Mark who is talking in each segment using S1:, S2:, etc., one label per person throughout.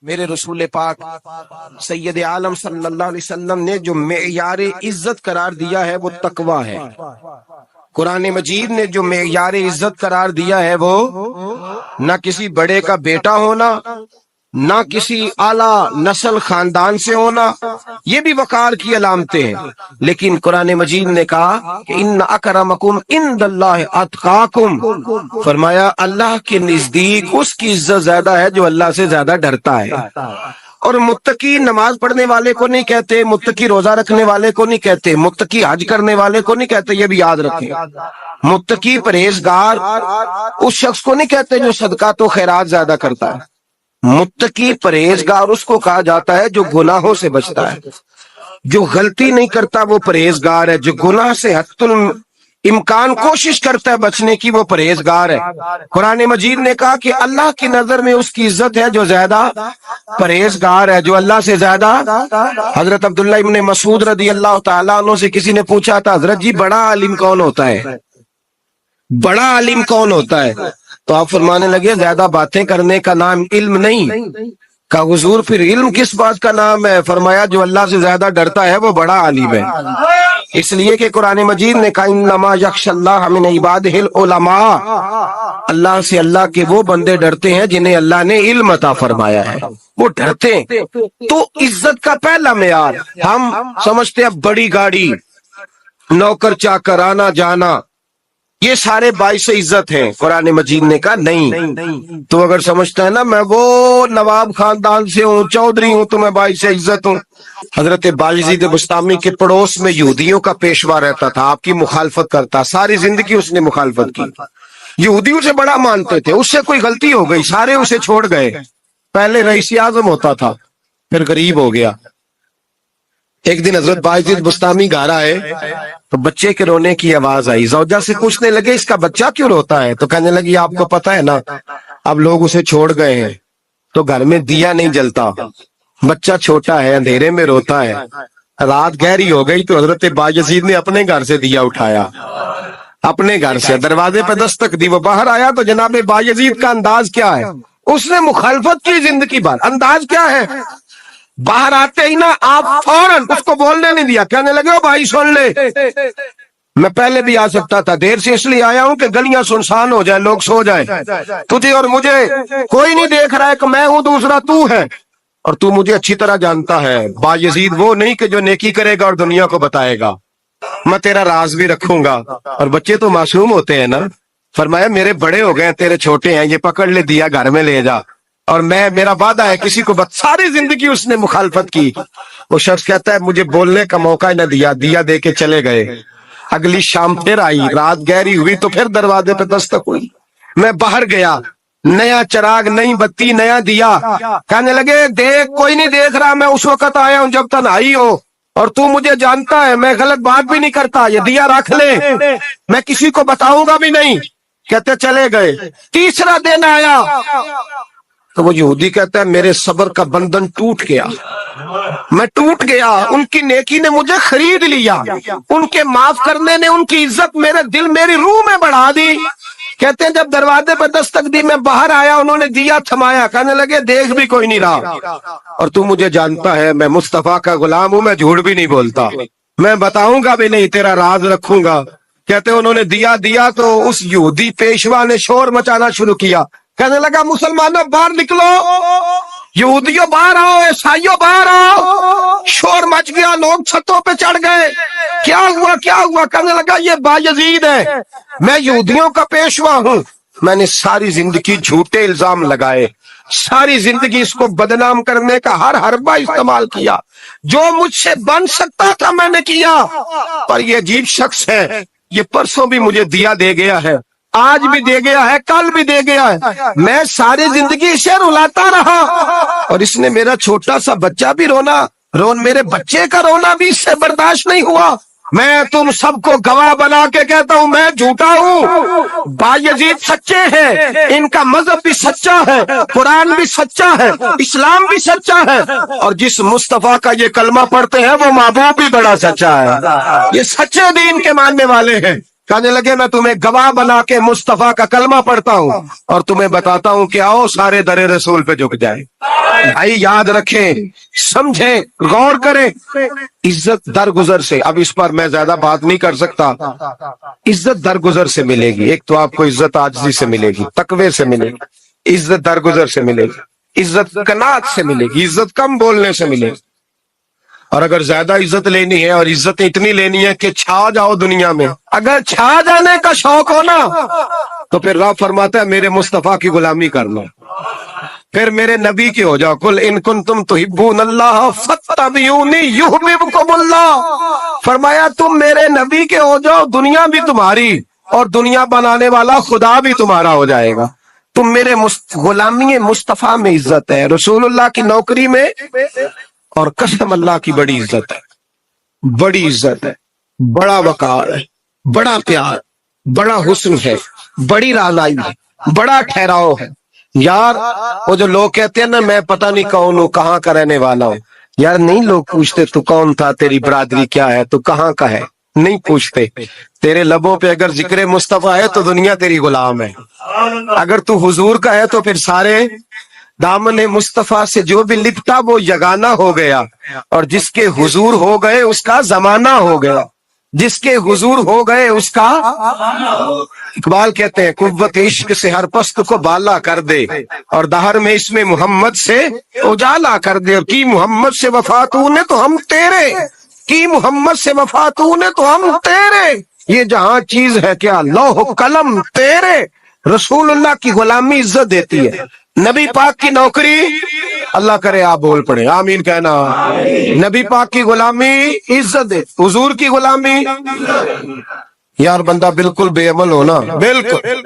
S1: میرے رسول پاک سید عالم صلی اللہ علیہ وسلم نے جو معیار عزت قرار دیا ہے وہ تقوی ہے۔ قرآن مجید نے جو معیار عزت قرار دیا ہے وہ نہ کسی بڑے کا بیٹا ہونا، نہ کسی اعلیٰ نسل خاندان سے ہونا، یہ بھی وقار کی علامتیں ہیں، لیکن قرآن مجید نے کہا کہ ان اکرمکم عند اللہ اتقاکم، فرمایا اللہ کے نزدیک اس کی عزت زیادہ ہے جو اللہ سے زیادہ ڈرتا ہے۔ اور متقی نماز پڑھنے والے کو نہیں کہتے، متقی روزہ رکھنے والے کو نہیں کہتے، متقی حج کرنے والے کو نہیں کہتے، یہ بھی یاد رکھیں۔ متقی پرہیزگار اس شخص کو نہیں کہتے جو صدقات و خیرات زیادہ کرتا ہے، متقی پرہیزگار اس کو کہا جاتا ہے جو گناہوں سے بچتا ہے، جو غلطی نہیں کرتا وہ پرہیزگار ہے، جو گناہ سے حتی الامکان کوشش کرتا ہے بچنے کی وہ پرہیزگار ہے۔ قرآن مجید نے کہا کہ اللہ کی نظر میں اس کی عزت ہے جو زیادہ پرہیزگار ہے، جو اللہ سے زیادہ۔ حضرت عبداللہ ابن مسعود رضی اللہ تعالیٰ عنہ سے کسی نے پوچھا تھا حضرت جی بڑا عالم کون ہوتا ہے، بڑا عالم کون ہوتا ہے؟ تو آپ فرمانے لگے زیادہ باتیں کرنے کا نام علم نہیں۔ کہا حضور پھر علم کس بات کا نام ہے؟ فرمایا جو اللہ سے زیادہ ڈرتا ہے وہ بڑا عالم ہے۔ اس لیے کہ قرآن مجید نے کہا انما یخشی اللہ من عبادہ العلماء، اللہ سے اللہ کے وہ بندے ڈرتے ہیں جنہیں اللہ نے علم عطا فرمایا ہے، وہ ڈرتے ہیں۔ تو عزت کا پہلا معیار، ہم سمجھتے ہیں بڑی گاڑی، نوکر چاکر، آنا جانا، یہ سارے باعث عزت ہیں۔ قرآن مجید نے کہا نہیں، تو اگر سمجھتا ہے نا میں وہ نواب خاندان سے ہوں، چودھری ہوں، تو میں باعث عزت ہوں۔ حضرت بایزید بسطامی کے پڑوس میں یہودیوں کا پیشوا رہتا تھا، آپ کی مخالفت کرتا، ساری زندگی اس نے مخالفت کی، یہودیوں سے بڑا مانتے تھے، اس سے کوئی غلطی ہو گئی سارے اسے چھوڑ گئے۔ پہلے رئیس اعظم ہوتا تھا، پھر غریب ہو گیا۔ ایک دن حضرت بایزید بسطامی گھر آئے تو بچے کے رونے کی آواز آئی، زوجہ سے پوچھنے لگے اس کا بچہ کیوں روتا ہے؟ تو کہنے لگی آپ کو پتہ ہے نا اب لوگ اسے چھوڑ گئے ہیں تو گھر میں دیا نہیں جلتا، بچہ چھوٹا ہے اندھیرے میں روتا ہے۔ رات گہری ہو گئی تو حضرت بایزید نے اپنے گھر سے دیا اٹھایا، اپنے گھر سے دروازے پہ دستک دی، وہ باہر آیا تو جناب بایزید کا انداز کیا ہے؟ اس نے مخالفت کی زندگی بھر، انداز کیا ہے؟ باہر آتے ہی نا آپ فوراً اس کو بولنے نہیں دیا، کہنے لگے او بھائی سن لے، میں پہلے بھی آ سکتا تھا، دیر سے اس لیے آیا ہوں کہ گلیاں سنسان ہو جائیں، لوگ سو جائیں، تجھے اور مجھے کوئی نہیں دیکھ رہا ہے کہ میں ہوں دوسرا تو ہے، اور تو مجھے اچھی طرح جانتا ہے۔ بایزید وہ نہیں کہ جو نیکی کرے گا اور دنیا کو بتائے گا، میں تیرا راز بھی رکھوں گا۔ اور بچے تو معصوم ہوتے ہیں نا، فرمایا میرے بڑے ہو گئے تیرے چھوٹے ہیں، یہ پکڑ لے دیا گھر میں لے جا، اور میرا وعدہ ہے کسی کو ساری زندگی اس نے مخالفت کی۔ وہ شخص کہتا ہے مجھے بولنے کا موقع نہ دیا، دیا دے کے چلے گئے۔ اگلی شام پھر آئی، رات گہری ہوئی تو پھر دروازے پہ دستک ہوئی، میں باہر گیا، نیا چراغ، نئی بتی، نیا دیا، کہنے لگے دیکھ کوئی نہیں دیکھ رہا، میں اس وقت آیا ہوں جب تنہائی ہو، اور تو مجھے جانتا ہے میں غلط بات بھی نہیں کرتا، یہ دیا رکھ لے، میں کسی کو بتاؤں گا بھی نہیں۔ کہتے چلے گئے۔ تیسرا دن آیا تو وہ یہودی کہتا ہے میرے صبر کا بندھن ٹوٹ گیا، میں ٹوٹ گیا، ان کی نیکی نے مجھے خرید لیا، ان کے معاف کرنے نے ان کی عزت میرے دل میری روح میں بڑھا دی۔ کہتے ہیں جب دروازے پہ دستک دی میں باہر آیا، انہوں نے دیا تھمایا، کہنے لگے دیکھ بھی کوئی نہیں رہا، اور تو مجھے جانتا ہے میں مصطفیٰ کا غلام ہوں، میں جھوٹ بھی نہیں بولتا، میں بتاؤں گا بھی نہیں، تیرا راز رکھوں گا۔ کہتے ہیں انہوں نے دیا تو اس یہودی پیشوا نے شور مچانا شروع کیا، کہنے لگا مسلمانوں باہر نکلو، یہودیوں باہر آؤ، عیسائیوں باہر آؤ۔ شور مچ گیا، لوگ چھتوں پہ چڑھ گئے، کیا ہوا کیا ہوا؟ کہنے لگا یہ بایزید ہے، میں یہودیوں کا پیشوا ہوں، میں نے ساری زندگی جھوٹے الزام لگائے، ساری زندگی اس کو بدنام کرنے کا ہر حربہ استعمال کیا، جو مجھ سے بن سکتا تھا میں نے کیا، پر یہ عجیب شخص ہے، یہ پرسوں بھی مجھے دیا دے گیا ہے، آج بھی دے گیا ہے، کل بھی دے گیا ہے، میں ساری زندگی اسے رلاتا رہا، اور اس نے میرا چھوٹا سا بچہ بھی میرے بچے کا رونا بھی اس سے برداشت نہیں ہوا۔ میں تم سب کو گواہ بنا کے کہتا ہوں میں جھوٹا ہوں، بایزید سچے ہیں، ان کا مذہب بھی سچا ہے، قرآن بھی سچا ہے، اسلام بھی سچا ہے، اور جس مصطفیٰ کا یہ کلمہ پڑھتے ہیں وہ محبوب بھی بڑا سچا ہے، یہ سچے دین کے ماننے والے ہیں۔ کہنے لگے میں تمہیں گواہ بنا کے مصطفیٰ کا کلمہ پڑھتا ہوں اور تمہیں بتاتا ہوں کہ آؤ سارے در رسول پہ جھک جائے۔ بھائی یاد رکھیں، سمجھیں، غور کریں، عزت درگزر سے، اب اس پر میں زیادہ بات نہیں کر سکتا، عزت درگزر سے ملے گی۔ ایک تو آپ کو عزت عاجزی سے ملے گی، تقوی سے ملے گی، عزت درگزر سے ملے گی، عزت قناعت سے ملے گی، عزت کم بولنے سے ملے گی۔ اور اگر زیادہ عزت لینی ہے اور عزت اتنی لینی ہے کہ چھا جاؤ دنیا میں، اگر چھا جانے کا شوق ہو نا تو پھر رب فرماتا ہے میرے مصطفیٰ کی غلامی کر لو، پھر میرے نبی کی ہو جاؤ۔ قل ان کنتم تحبون اللہ فاتبعونی یحببکم اللہ، فرمایا تم میرے نبی کے ہو جاؤ، دنیا بھی تمہاری اور دنیا بنانے والا خدا بھی تمہارا ہو جائے گا۔ تم میرے غلامی مصطفیٰ میں عزت ہے، رسول اللہ کی نوکری میں، اور قسم اللہ کی بڑی عزت ہے، بڑی عزت ہے، بڑا وقار ہے، بڑا پیار، بڑا حسن ہے، بڑی رعنائی ہے، بڑا ٹھہراؤ ہے۔ یار وہ جو لوگ کہتے ہیں نا میں پتہ نہیں کون ہوں، کہاں کا رہنے والا ہوں، یار نہیں لوگ پوچھتے تو کون تھا، تیری برادری کیا ہے، تو کہاں کا ہے، نہیں پوچھتے۔ تیرے لبوں پہ اگر ذکر مصطفیٰ ہے تو دنیا تیری غلام ہے، اگر تو حضور کا ہے تو پھر سارے دامن مصطفیٰ سے جو بھی لپٹا وہ یگانہ ہو گیا، اور جس کے حضور ہو گئے اس کا زمانہ ہو گیا، جس کے حضور ہو گئے اس کا، اقبال کہتے ہیں قوت عشق سے ہر پست کو بالا کر دے اور دہر میں اس میں محمد سے اجالا کر دے، اور کی محمد سے وفا تو نے تو ہم تیرے، کی محمد سے وفا تو نے تو ہم تیرے، یہ جہاں چیز ہے کیا لوح قلم تیرے۔ رسول اللہ کی غلامی عزت دیتی ہے، نبی پاک کی نوکری، اللہ کرے آپ بول پڑے آمین کہنا، نبی پاک کی غلامی عزت دے، حضور کی غلامی۔ یار بندہ بالکل بے عمل ہونا، بالکل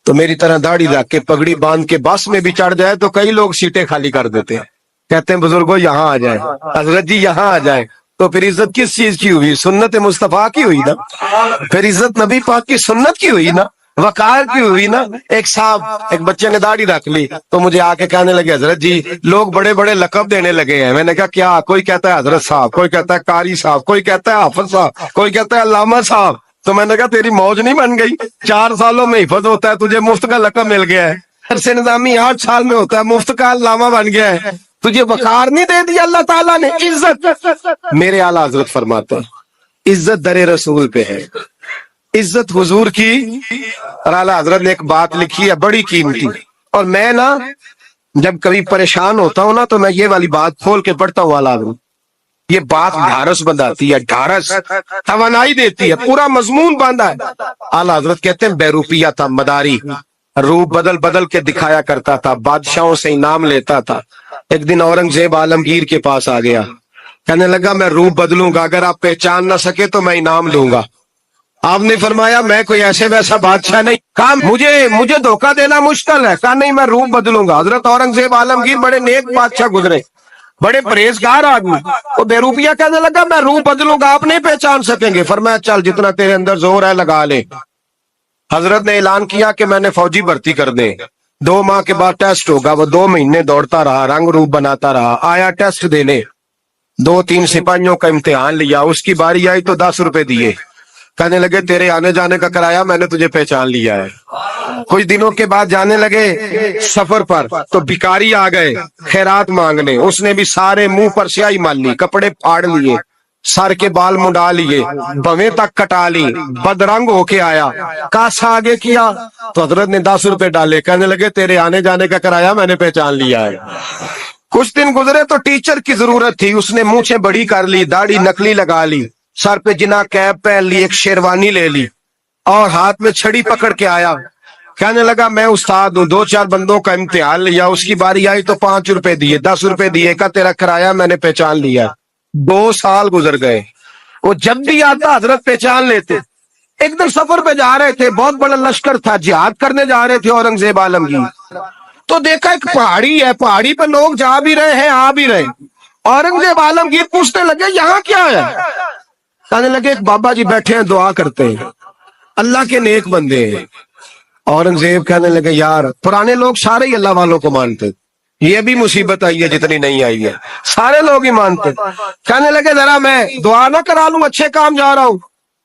S1: تو میری طرح داڑھی رکھ کے پگڑی باندھ کے بس میں بھی چڑھ جائے تو کئی لوگ سیٹیں خالی کر دیتے ہیں، کہتے ہیں بزرگوں یہاں آ جائیں، حضرت جی یہاں آ جائیں، تو پھر عزت کس چیز کی ہوئی؟ سنت مصطفیٰ کی ہوئی نا، پھر عزت نبی پاک کی سنت کی ہوئی نا، وقار کی ہوئی نا۔ ایک صاحب، ایک بچے نے داڑھی رکھ لی تو مجھے آ کے کہنے لگے حضرت جی لوگ بڑے بڑے لقب دینے لگے ہیں۔ میں نے کہا کیا؟ کوئی کہتا ہے حضرت صاحب، کوئی کہتا ہے قاری صاحب، کوئی کہتا ہے حافظ صاحب، کوئی کہتا ہے علامہ صاحب۔ تو میں نے کہا تیری موج نہیں بن گئی، 4 سالوں میں حفظ ہوتا ہے، تجھے مفت کا لقب مل گیا ہے، عرصے نظامی 8 سال میں ہوتا ہے، مفت کا علامہ بن گیا ہے، تجھے وقار نہیں دے دیا اللہ تعالیٰ نے، عزت۔ میرے اعلیٰ حضرت فرماتے ہیں عزت در رسول پہ ہے، عزت حضور کی۔ اور اعلیٰ حضرت نے ایک بات لکھی ہے بڑی قیمتی، اور میں نا جب کبھی پریشان ہوتا ہوں نا تو میں یہ والی بات کھول کے پڑھتا ہوں اعلیٰ حضرت، یہ بات ڈھارس بندھاتی ہے، ڈھارس توانائی دیتی ہے، پورا مضمون باندھا ہے۔ اعلیٰ حضرت کہتے ہیں بے روپیہ تھا مداری، روپ بدل بدل کے دکھایا کرتا تھا، بادشاہوں سے انعام لیتا تھا۔ ایک دن اورنگزیب عالمگیر کے پاس آ گیا، کہنے لگا میں روپ بدلوں گا، اگر آپ پہچان نہ سکے تو میں انعام دوں گا۔ آپ نے فرمایا میں کوئی ایسے ویسا بادشاہ نہیں، کہا مجھے دھوکہ دینا مشکل ہے، کہا نہیں میں روپ بدلوں گا۔ حضرت اورنگزیب عالمگیر بڑے نیک بادشاہ گزرے، بڑے پرہیزگار آدمی، وہ بے روپیہ کہنے لگا میں روپ بدلوں گا، آپ نہیں پہچان سکیں گے۔ فرمایا چل جتنا تیرے اندر زور ہے لگا لے۔ حضرت نے اعلان کیا کہ میں نے فوجی بھرتی کر دیں، 2 ماہ کے بعد ٹیسٹ ہوگا۔ وہ 2 مہینے دوڑتا رہا، رنگ روپ بناتا رہا، آیا ٹیسٹ دینے، 2-3 سپاہیوں کا امتحان لیا، اس کی باری آئی تو 10 روپے دیے، کہنے لگے تیرے آنے جانے کا کرایہ میں نے تجھے پہچان لیا ہے۔ کچھ دنوں کے بعد جانے لگے سفر پر تو بھکاری آ گئے خیرات مانگنے، اس نے بھی سارے منہ پر سیاہی مال لی، کپڑے پھاڑ لیے، سر کے بال منڈا لیے، بویں تک کٹا لی، بدرنگ ہو کے آیا، کاسا آگے کیا تو حضرت نے 10 روپے ڈالے، کہنے لگے تیرے آنے جانے کا کرایہ میں نے پہچان لیا ہے۔ کچھ دن گزرے تو ٹیچر کی ضرورت تھی، اس نے مونچھیں بڑی کر لی، داڑھی نکلی لگا لی، سر پہ جنا کیپ پہن لی، ایک شیروانی لے لی اور ہاتھ میں چھڑی پکڑ کے آیا، کہنے لگا میں استاد ہوں، 2-4 بندوں کا امتحان لیا، اس کی باری آئی تو 5 روپے دیے، 10 روپے دیے، کہا تیرا کرایہ میں نے پہچان لیا۔ 2 سال گزر گئے، وہ جب بھی آتا حضرت پہچان لیتے۔ ایک دن سفر پہ جا رہے تھے، بہت بڑا لشکر تھا، جہاد کرنے جا رہے تھے اورنگزیب عالمگیر، تو دیکھا ایک پہاڑی ہے، پہاڑی پہ لوگ جا بھی رہے ہیں آ بھی رہے۔ اورنگزیب عالمگیر پوچھنے لگے یہاں کیا ہے؟ کہنے لگے ایک بابا جی بیٹھے ہیں دعا کرتے ہیں، اللہ کے نیک بندے ہیں۔ اورنگزیب کہنے لگے یار پرانے لوگ سارے ہی اللہ والوں کو مانتے، یہ بھی مصیبت آئی ہے جتنی نہیں آئی ہے، سارے لوگ ہی مانتے۔ کہنے لگے ذرا میں دعا نہ کرا لوں، اچھے کام جا رہا ہوں۔